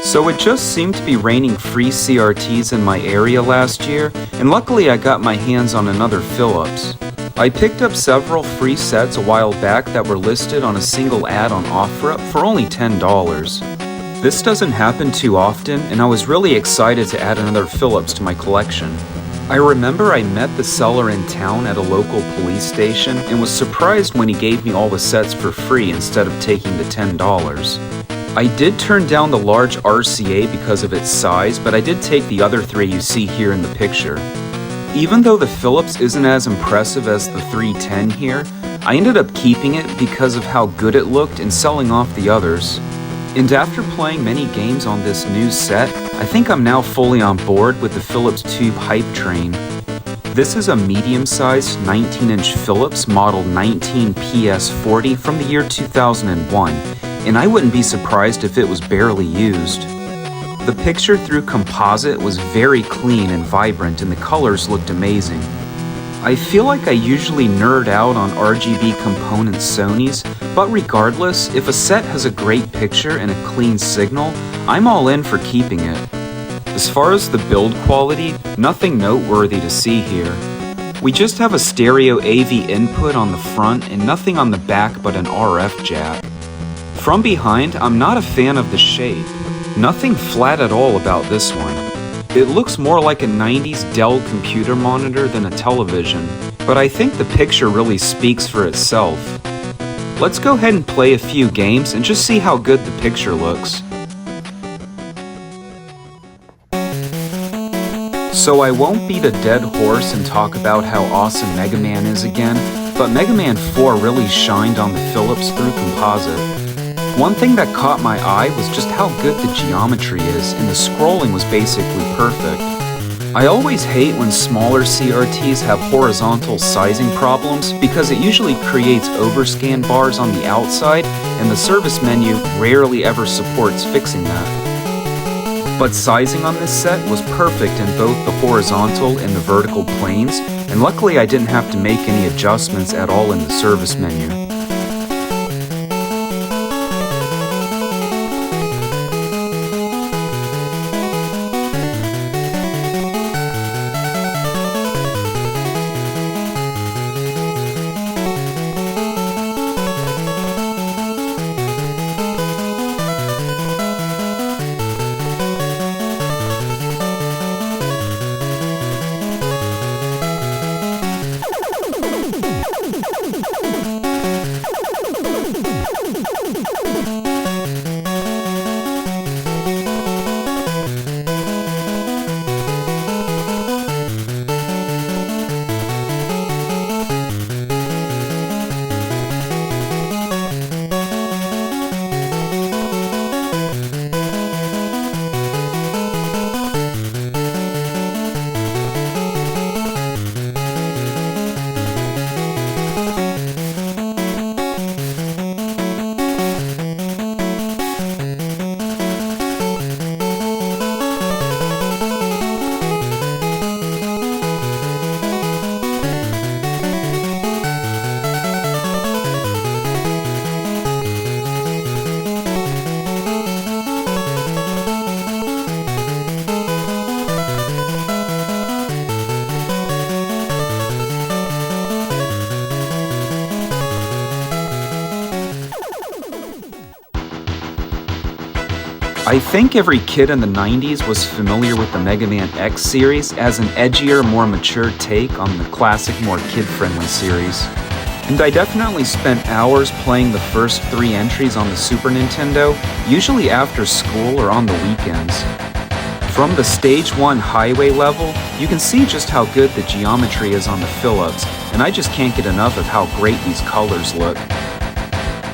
So it just seemed to be raining free CRTs in my area last year, and luckily I got my hands on another Philips. I picked up several free sets a while back that were listed on a single ad on Offerup for only $10. This doesn't happen too often, and I was really excited to add another Philips to my collection. I remember I met the seller in town at a local police station and was surprised when he gave me all the sets for free instead of taking the $10. I did turn down the large RCA because of its size, but I did take the other three you see here in the picture. Even though the Philips isn't as impressive as the 310 here, I ended up keeping it because of how good it looked and selling off the others. And after playing many games on this new set, I think I'm now fully on board with the Philips Tube hype train. This is a medium-sized 19-inch Philips model 19PS40 from the year 2001, and I wouldn't be surprised if it was barely used. The picture through composite was very clean and vibrant, and the colors looked amazing. I feel like I usually nerd out on RGB component Sonys, but regardless, if a set has a great picture and a clean signal, I'm all in for keeping it. As far as the build quality, nothing noteworthy to see here. We just have a stereo AV input on the front and nothing on the back but an RF jack. From behind, I'm not a fan of the shape. Nothing flat at all about this one. It looks more like a 90s Dell computer monitor than a television, but I think the picture really speaks for itself. Let's go ahead and play a few games and just see how good the picture looks. So I won't beat a dead horse and talk about how awesome Mega Man is again, but Mega Man 4 really shined on the Philips through composite. One thing that caught my eye was just how good the geometry is, and the scrolling was basically perfect. I always hate when smaller CRTs have horizontal sizing problems because it usually creates overscan bars on the outside, and the service menu rarely ever supports fixing that. But sizing on this set was perfect in both the horizontal and the vertical planes, and luckily I didn't have to make any adjustments at all in the service menu. I think every kid in the 90s was familiar with the Mega Man X series as an edgier, more mature take on the classic, more kid-friendly series. And I definitely spent hours playing the first 3 entries on the Super Nintendo, usually after school or on the weekends. From the Stage 1 highway level, you can see just how good the geometry is on the Philips, and I just can't get enough of how great these colors look.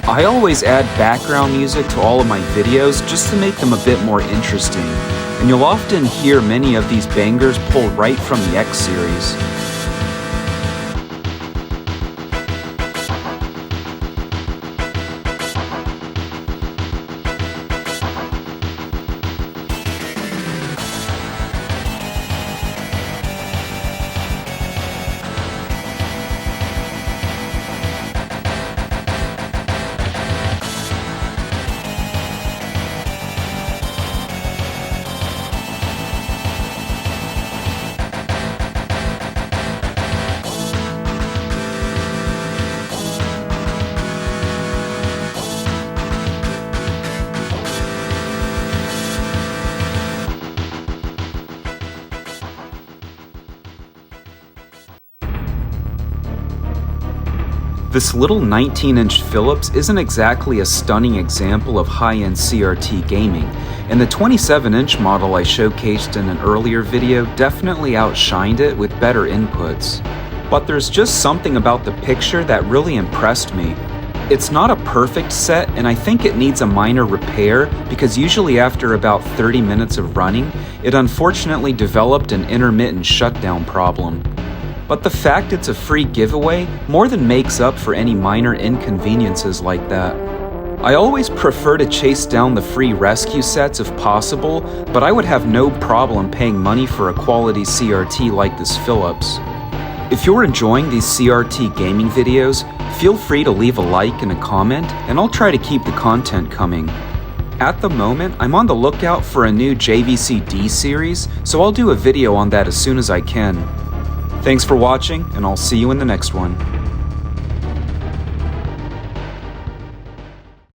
I always add background music to all of my videos just to make them a bit more interesting, and you'll often hear many of these bangers pulled right from the X series. This little 19-inch Philips isn't exactly a stunning example of high-end CRT gaming, and the 27-inch model I showcased in an earlier video definitely outshined it with better inputs. But there's just something about the picture that really impressed me. It's not a perfect set, and I think it needs a minor repair because usually after about 30 minutes of running, it unfortunately developed an intermittent shutdown problem. But the fact it's a free giveaway more than makes up for any minor inconveniences like that. I always prefer to chase down the free rescue sets if possible, but I would have no problem paying money for a quality CRT like this Philips. If you're enjoying these CRT gaming videos, feel free to leave a like and a comment, and I'll try to keep the content coming. At the moment, I'm on the lookout for a new JVC D-Series, so I'll do a video on that as soon as I can. Thanks for watching, and I'll see you in the next one.